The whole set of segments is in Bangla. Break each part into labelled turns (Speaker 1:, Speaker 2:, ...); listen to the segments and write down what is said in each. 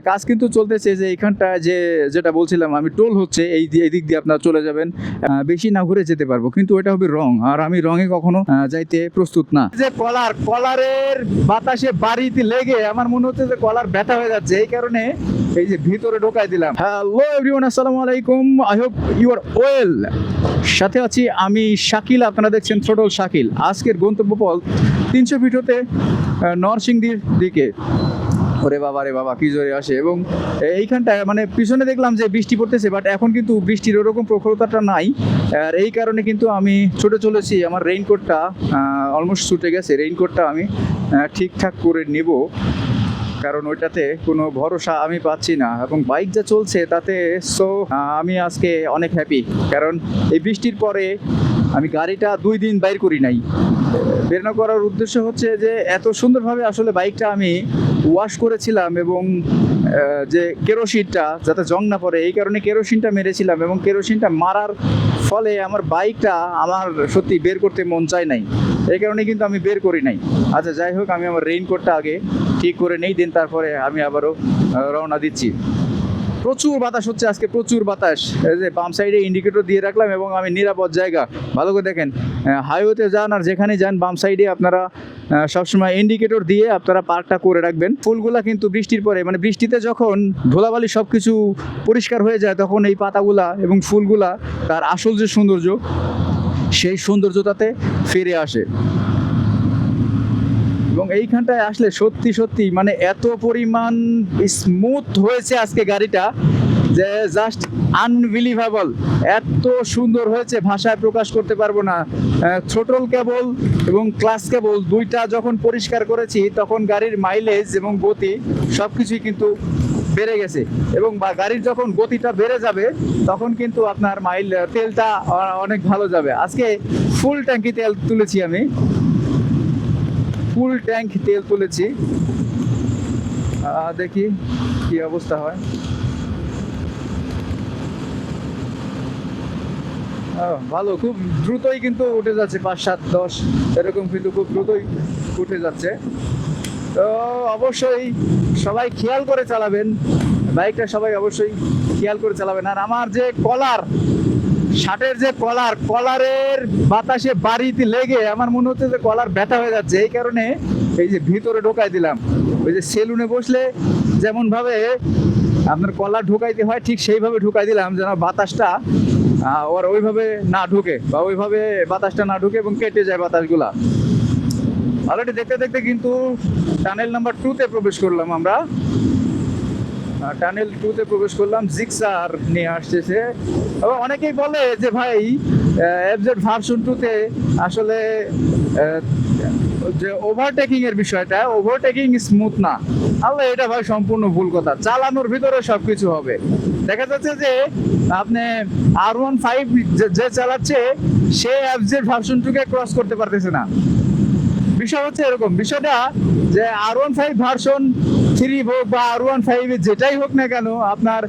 Speaker 1: কাজ কিন্তু চলতেছে, যে এইখানটা যেটা বলছিলাম আমি, টোল হচ্ছে, এই দিক দিয়ে আপনারা চলে যাবেন, বেশি না ঘুরে যেতে পারবো, কিন্তু ওটা হবে রং, আর আমি রঙে কখনো যাইতে প্রস্তুত না। যে কলারের বাতাসে বাড়িতে লেগে আমার মনে হচ্ছে যে কলার ব্যথা হয়ে যাচ্ছে, এই কারণে এই যে ভিতরে ঢোকাই দিলাম। হ্যালো এভরিওয়ান, আসসালামু আলাইকুম, I hope you are well. সাথে আছি আমি শাকিল, আপনারা দেখছেন থ্রোটল শাকিল। আজকের গন্তব্যপথ 300 ফিট হতে নরসিংদীর দিকে। ওরে বাবা রে বাবা, কি জোরে আসে। এবং এইখানটায় মানে পিছনে দেখলাম যে বৃষ্টি পড়তেছে, বাট এখন কিন্তু বৃষ্টির ওরকম প্রখরতাটা নাই, আর এই কারণে কিন্তু আমি ছুটে চলেছি। আমার রেইনকোটটা অলমোস্ট ছুটে গেছে, রেইনকোটটা আমি ঠিকঠাক করে নেব, কারণ ওইটাতে কোনো ভরসা আমি পাচ্ছি না। এবং বাইক যা চলছে তাতে আমি আজকে অনেক হ্যাপি, কারণ এই বৃষ্টির পরে আমি গাড়িটা 2 দিন বাইর করি নাই। বেরোনো করার উদ্দেশ্য হচ্ছে যে এত সুন্দরভাবে আসলে বাইকটা আমি ওয়াশ করেছিলাম, এবং যে কেরোসিনটা যাতে জং না পড়ে, এই কারণে কেরোসিনটা মেরেছিলাম, এবং কেরোসিনটা মারার ফলে আমার বাইকটা আমার সত্যি বের করতে মন চায় নাই, এই কারণে কিন্তু আমি বের করি নাই। আচ্ছা যাই হোক, আমি আমার রেইনকোটটা আগে ঠিক করে নেই, দিন তারপরে আমি আবারও রওনা দিচ্ছি। প্রচুর বাতাস হচ্ছে আজকে, প্রচুর বাতাস। এই যে বাম সাইডে ইন্ডিকেটর দিয়ে রাখলাম, এবং আমি নিরাপদ জায়গা, ভালো করে দেখেন, হাইওয়েতে যান আর যেখানে যান বাম সাইডে আপনারা সবসময় ইন্ডিকেটর দিয়ে আপনারা পার্কটা করে রাখবেন। ফুলগুলা কিন্তু বৃষ্টির পরে, মানে বৃষ্টিতে যখন ধুলাবালি সব কিছু পরিষ্কার হয়ে যায়, তখন এই পাতাগুলা এবং ফুলগুলা তার আসল যে সৌন্দর্য, সেই সৌন্দর্যটাতে ফিরে আসে। এবং এইখানটায় আসলে সত্যি সত্যি মানে এত পরিমাণ স্মুথ হয়েছে আজকে গাড়িটা, যে জাস্ট আনবিলিভেবল, এত সুন্দর হয়েছে, ভাষায় প্রকাশ করতে পারবো না। থ্রোটল কেবল এবং ক্লাস কেবল দুইটা যখন পরিষ্কার করেছি, তখন গাড়ির মাইলেজ এবং গতি সব কিছুই কিন্তু বেড়ে গেছে। এবং গাড়ির যখন গতিটা বেড়ে যাবে, তখন কিন্তু আপনার তেলটা অনেক ভালো যাবে। আজকে ফুল ট্যাঙ্কি তেল তুলেছি, আমি ফুল ট্যাঙ্ক তেল তুলেছি। দেখি কি অবস্থা হয়। ভালো, খুব দ্রুতই কিন্তু উঠে যাচ্ছে, 5, 7, 10 এরকম কিন্তু খুব দ্রুতই উঠে যাচ্ছে। তো অবশ্যই সবাই খেয়াল করে চালাবেন বাইকটা, সবাই অবশ্যই খেয়াল করে চালাবেন। আর আমার যে শার্টের যে কলারের বাতাসে বাড়িতে লেগে আমার মনে হচ্ছে যে কলার ব্যথা হয়ে যাচ্ছে, এই কারণে এই যে ভিতরে ঢোকাই দিলাম। ওই যে সেলুনে বসলে যেমন ভাবে আপনার কলার ঢোকাইতে হয়, ঠিক সেইভাবে ঢোকাই দিলাম, যেন বাতাসটা ওর ওইভাবে না ঢুকে, বা ওইভাবে বাতাসটা না ঢুকে এবং কেটে যায় বাতাসগুলা। অলরেডি দেখতে দেখতে কিন্তু টানেল নাম্বার 2-তে প্রবেশ করলাম আমরা। টানেল 2-তে প্রবেশ করলাম, জিক্সার নিয়ে আসতেছে। এবং অনেকেই বলে যে ভাই এফজেড ভার্সন 2-তে আসলে যে ওভারটেকিং এর বিষয়টা, ওভারটেকিং স্মুথ না। আল্লাহ, এটা ভাই সম্পূর্ণ ভুল কথা। চালানোর ভিতরে সবকিছু হবে। দেখা যাচ্ছে যে আপনি R15 যে চালাচ্ছে, সে এফজেড ভার্সন 2-কে ক্রস করতে পারতেছে না। বিষয় হচ্ছে এরকম, বিষয়টা যে R15 ভার্সন 3 হোক বা R15 যেটাই হোক না কেন, আপনার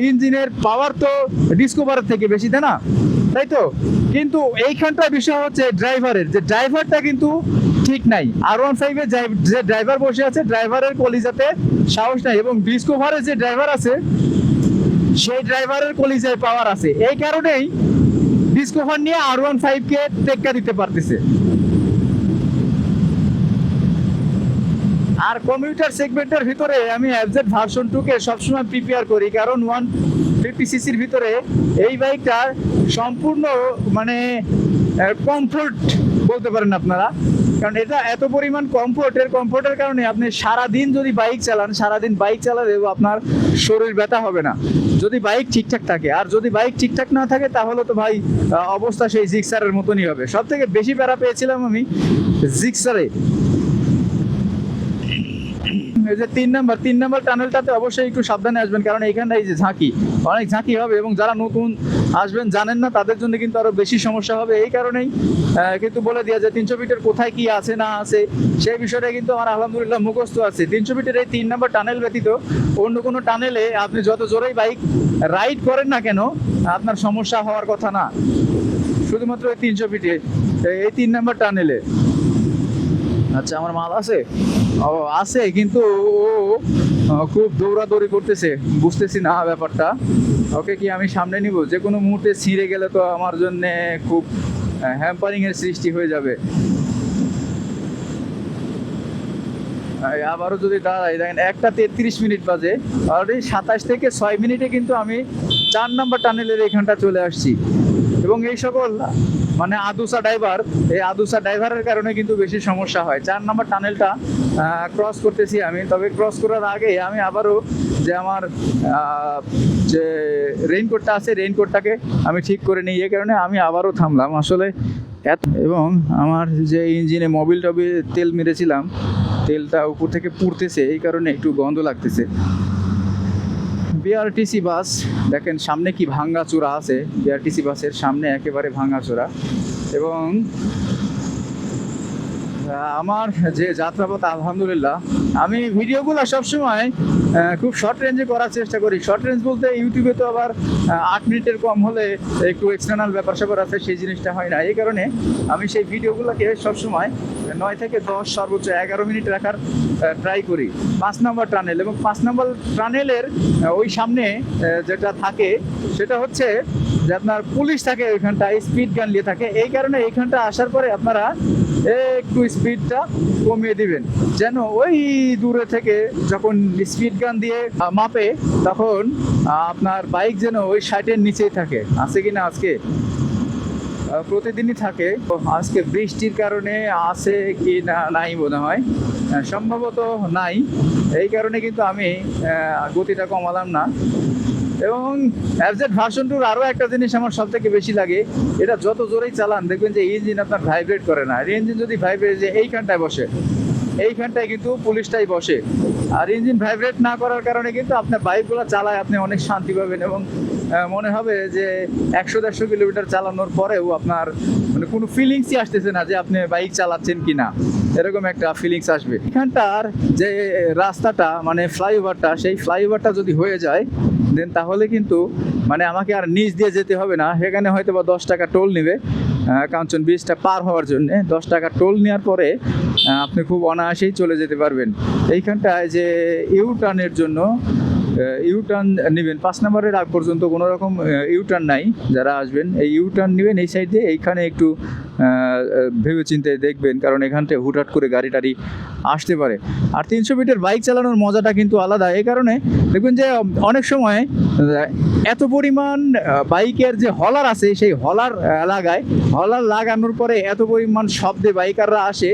Speaker 1: ইঞ্জিনের পাওয়ার তো ডিসকভারের থেকে বেশি, তাই না? তাই তো। কিন্তু এইখানটার বিষয় হচ্ছে ড্রাইভারের, যে ড্রাইভারটা কিন্তু ঠিক নাই। R15-এ যে ড্রাইভার বসে আছে, ড্রাইভারের কলিজাতে সাহস নাই, এবং ডিসকভারের যে ড্রাইভার আছে, সেই ড্রাইভারের কলিজায় পাওয়ার আছে। এই কারণেই ডিসকভার নিয়ে R15-কে টেক্কা দিতে পারতেছে। আর কমিউটার সেগমেন্টের ভিতরে আমি এফজেড ভার্সন 2-কে সবসময় প্রিপেয়ার করি, কারণ 150 সিসির ভিতরে এই বাইকটা সম্পূর্ণ মানে কমফোর্ট বলতে পারেন আপনারা, কারণ এটা এত পরিমাণ কমফোর্টের কারণে আপনি সারাদিন যদি বাইক চালান, সারাদিন বাইক চালালেও আপনার শরীর ব্যথা হবে না, যদি বাইক ঠিকঠাক থাকে। আর যদি বাইক ঠিকঠাক না থাকে, তাহলে তো ভাই অবস্থা সেই জিক্সারের মতনই হবে। সব থেকে বেশি প্যারা পেয়েছিলাম আমি জিক্সারে। এই যে 3 নাম্বার টানেলটাতে অবশ্যই একটু সাবধানে আসবেন, কারণ এইখানটা এই যে অনেক ঝাঁকি হবে, এবং যারা নতুন আসবেন জানেন না, তাদের জন্য কিন্তু আরো বেশি সমস্যা হবে। এই কারণেই কিন্তু বলে দেওয়া যায় 300 ফিটের কোথায় কি আছে না আছে, সেই বিষয়টা কিন্তু আমার আলহামদুলিল্লাহ মুখস্থ আছে। 300 ফিটের এই 3 নাম্বার টানেল ব্যতীত অন্য কোনো টানেলে আপনি যত জোরেই বাইক রাইড করেন না কেন, আপনার সমস্যা হওয়ার কথা না, শুধুমাত্র এই 300 ফিটে এই 3 নাম্বার টানেলে। আচ্ছা, আমার মাল আছে। ও আছে, কিন্তু ও খুব দৌড়াদৌড়ি করতেছে, বুঝতেছি না ব্যাপারটা। ওকে কি আমি সামনে নিব? যে কোনো মুহূর্তে ছিঁড়ে গেলে তো আমার জন্য খুব হ্যাম্পারিং এর সৃষ্টি হয়ে যাবে। আবারও যদি দাঁড়াই, দেখেন 1:33 বাজে, অলরেডি 27 থেকে 6 মিনিটে কিন্তু আমি 4 নম্বর টানেলের এখানটা চলে আসছি। এবং এই সকল মানে আদুসা ড্রাইভার, এই আদুসা ড্রাইভারের কারণে কিন্তু বেশি সমস্যা হয়। 4 নম্বর টানেলটা ক্রস করতেছি আমি, তবে ক্রস করার আগে আমি আবারও যে আমার যে রেইনকোটটা আছে, রেইনকোটটাকে আমি ঠিক করে নিই। এই কারণে আমি আবারও থামলাম আসলে। এবং আমার যে ইঞ্জিনে মোবিল টবিল তেল মেরেছিলাম, তেলটা উপর থেকে পুড়তেছে, এই কারণে একটু গন্ধ লাগতেছে। বিআরটিসি বাস, দেখেন সামনে কি ভাঙাচোরা আছে। বিআরটিসি বাসের সামনে একেবারে ভাঙাচোরা। এবং আমার যে যাত্রাপথ, আলহামদুলিল্লাহ আমি ভিডিওগুলো সবসময় খুব শর্ট রেঞ্জে করার চেষ্টা করি। শর্ট রেঞ্জ বলতে ইউটিউবে তো আবার 8 মিনিটের কম হলে একটু এক্সটার্নাল ব্যাপার স্যাপার আছে, সেই জিনিসটা হয় না। এই কারণে আমি সেই ভিডিওগুলোকে সবসময় 9 থেকে 10, সর্বোচ্চ 11 মিনিট রাখার ট্রাই করি। 5 নম্বর টানেল, এবং 5 নম্বর টানেলের ওই সামনে যেটা থাকে সেটা হচ্ছে যে আপনার পুলিশ থাকে ওইখানটায়, স্পিড গান নিয়ে থাকে। এই কারণে এইখানটা আসার পরে আপনারা একটু স্পিডটা কমিয়ে দিবেন, যেন ওই দূরে থেকে যখন স্পিড গান দিয়ে মাপে তখন আপনার বাইক যেন ওই 60-এর নিচেই থাকে। আছে কিনা আজকে প্রতিদিনই থাকে, আজকে বৃষ্টির কারণে আছে কি না নাই মনে হয়, সম্ভবত নাই। এই কারণে কিন্তু আমি গতিটা কমালাম না। এবং এফজেড ভার্সন 2 আরও একটা জিনিস আমার সব থেকে বেশি লাগে, এটা যত জোরেই চালান দেখবেন যে ইঞ্জিন আপনার ভাইব্রেট করে না। আর ইঞ্জিন যদি ভাইব্রেট, যে এইখানটায় বসে, এইখানটায় কিন্তু পুলিশটাই বসে। আর ইঞ্জিন ভাইব্রেট না করার কারণে কিন্তু আপনার বাইকগুলো চালায় আপনি অনেক শান্তি পাবেন, এবং মনে হবে যে 100-150 কিলোমিটার চালানোর পরেও আপনার মানে কোনো ফিলিংসই আসতেছে না যে আপনি বাইক চালাচ্ছেন কি না, এরকম একটা ফিলিংস আসবে। এখানটার যে রাস্তাটা মানে ফ্লাইওভারটা, সেই ফ্লাইওভারটা যদি হয়ে যায় দেন তাহলে কিন্তু মানে আমাকে আর নিচ দিয়ে যেতে হবে না। সেখানে হয়তো বা 10 টাকা টোল নেবে কাঞ্চন ব্রিজটা পার হওয়ার জন্যে। 10 টাকা টোল নেওয়ার পরে আপনি খুব অনায়াসেই চলে যেতে পারবেন। এইখানটায় যে ইউ টার্নের জন্য ইউ টার্ন নেবেন, 5 নম্বরের আগ পর্যন্ত কোনো রকম ইউ টার্ন নাই। যারা আসবেন এই ইউ টার্ন নেবেন এই সাইড দিয়ে, এইখানে একটু ভেবে চিন্তে দেখবেন, কারণ এখানটায় হুটহাট করে গাড়ি টাড়ি আসতে পারে। আর 300 ফিটের বাইক চালানোর মজাটা কিন্তু আলাদা। এই কারণে দেখবেন যে অনেক সময় এত পরিমাণ বাইকের যে হলার আছে, সেই হলার হলার লাগানোর পরে এত পরিমাণ শব্দে বাইকাররা আসে।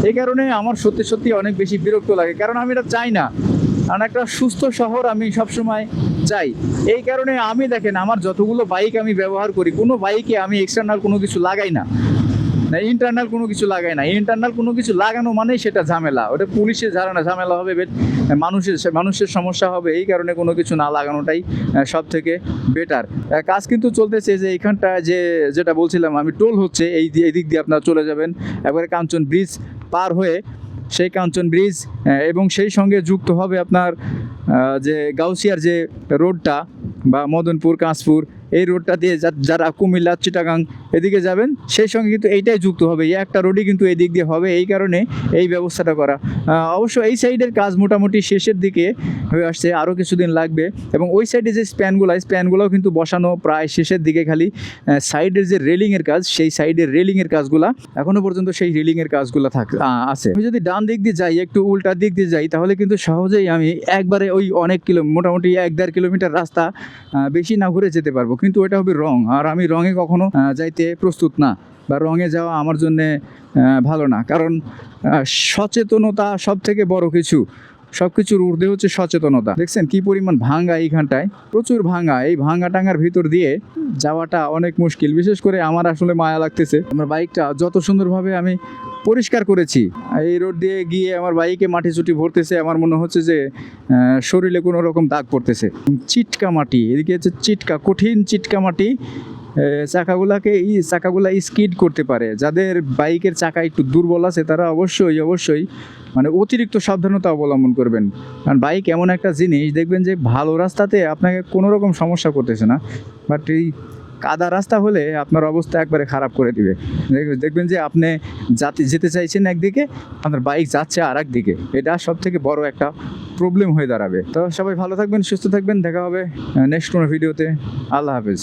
Speaker 1: এই কারণে আমার সত্যি সত্যি অনেক বেশি বিরক্ত লাগে, কারণ আমি এটা চাই না। কারণ একটা সুস্থ শহর আমি সবসময় চাই। এই কারণে আমি দেখেন আমার যতগুলো বাইক আমি ব্যবহার করি, কোনো বাইকে আমি এক্সটার্নাল কোনো কিছু লাগাই না, ইন্টারনাল কোনো কিছু লাগাই না। ইন্টারনাল কোনো কিছু লাগানো মানেই সেটা ঝামেলা, ওটা পুলিশের ঝামেলা হবে, মানুষের সমস্যা হবে। এই কারণে কোনো কিছু না লাগানোটাই সব থেকে বেটার। কাজ কিন্তু চলতেছে, যে এইখানটা যেটা বলছিলাম আমি, টোল হচ্ছে এই দিক দিয়ে আপনারা চলে যাবেন একবারে কাঞ্চন ব্রিজ পার হয়ে। সেই কাঞ্চন ব্রিজ এবং সেই সঙ্গে যুক্ত হবে আপনার যে গাউসিয়ার যে রোডটা বা মদনপুর কাঁচপুর, এই রোডটা দিয়ে যারা কুমিল্লা চিটাগাং এদিকে যাবেন, সেই সঙ্গে কিন্তু এইটাই যুক্ত হবে। এই একটা রোডই কিন্তু এই দিক দিয়ে হবে, এই কারণে এই ব্যবস্থাটা করা। অবশ্য এই সাইডের কাজ মোটামুটি শেষের দিকে হয়ে আসছে, আরও কিছুদিন লাগবে। এবং ওই সাইডে যে স্প্যানগুলোও কিন্তু বসানো প্রায় শেষের দিকে। খালি সাইডের যে রেলিংয়ের কাজ, সেই সাইডের রেলিংয়ের কাজগুলো এখনও পর্যন্ত সেই রেলিংয়ের কাজগুলো আছে। আমি যদি ডান দিক দিয়ে যাই, একটু উল্টা দিক দিয়ে যাই, তাহলে কিন্তু সহজেই আমি একবারে ওই অনেক মোটামুটি 1-1.5 কিলোমিটার রাস্তা বেশি না ঘুরে যেতে পারবো। কিন্তু এটা হবে রং, আর আমি রঙে কখনো যাইতে প্রস্তুত না, বা রঙে যাওয়া আমার জন্যে ভালো না। কারণ সচেতনতা সব থেকে বড় কিছু, সব কিছুর ঊর্ধ্বে হচ্ছে সচেতনতা। দেখছেন কি পরিমাণ ভাঙা, এইখানটায় প্রচুর ভাঙা। এই ভাঙা টাঙ্গার ভিতর দিয়ে যাওয়াটা অনেক মুশকিল। বিশেষ করে আমার আসলে মায়া লাগতেছে, আমার বাইকটা যত সুন্দরভাবে আমি পরিষ্কার করেছি, এই রোড দিয়ে গিয়ে আমার বাইকে মাটি চুটি ভরতেছে, আমার মনে হচ্ছে যে শরীরে কোনো রকম দাগ পড়তেছে। চিটকা মাটি, এদিকে হচ্ছে কঠিন চিটকা মাটি। চাকাগুলা স্কিড করতে পারে। যাদের বাইকের চাকা একটু দুর্বল আছে তারা অবশ্যই মানে অতিরিক্ত সাবধানতা অবলম্বন করবেন। কারণ বাইক এমন একটা জিনিস, দেখবেন যে ভালো রাস্তাতে আপনাকে কোনো রকম সমস্যা করতেছে না, বাট এই কাদা রাস্তা হলে আপনার অবস্থা একবারে খারাপ করে দিবে। দেখবেন যে আপনি যেতে চাইছেন একদিকে, আপনার বাইক যাচ্ছে আর একদিকে, এটা সব থেকে বড় একটা প্রবলেম হয়ে দাঁড়াবে। তো সবাই ভালো থাকবেন, সুস্থ থাকবেন, দেখা হবে নেক্সট কোনো ভিডিওতে। আল্লাহ হাফেজ।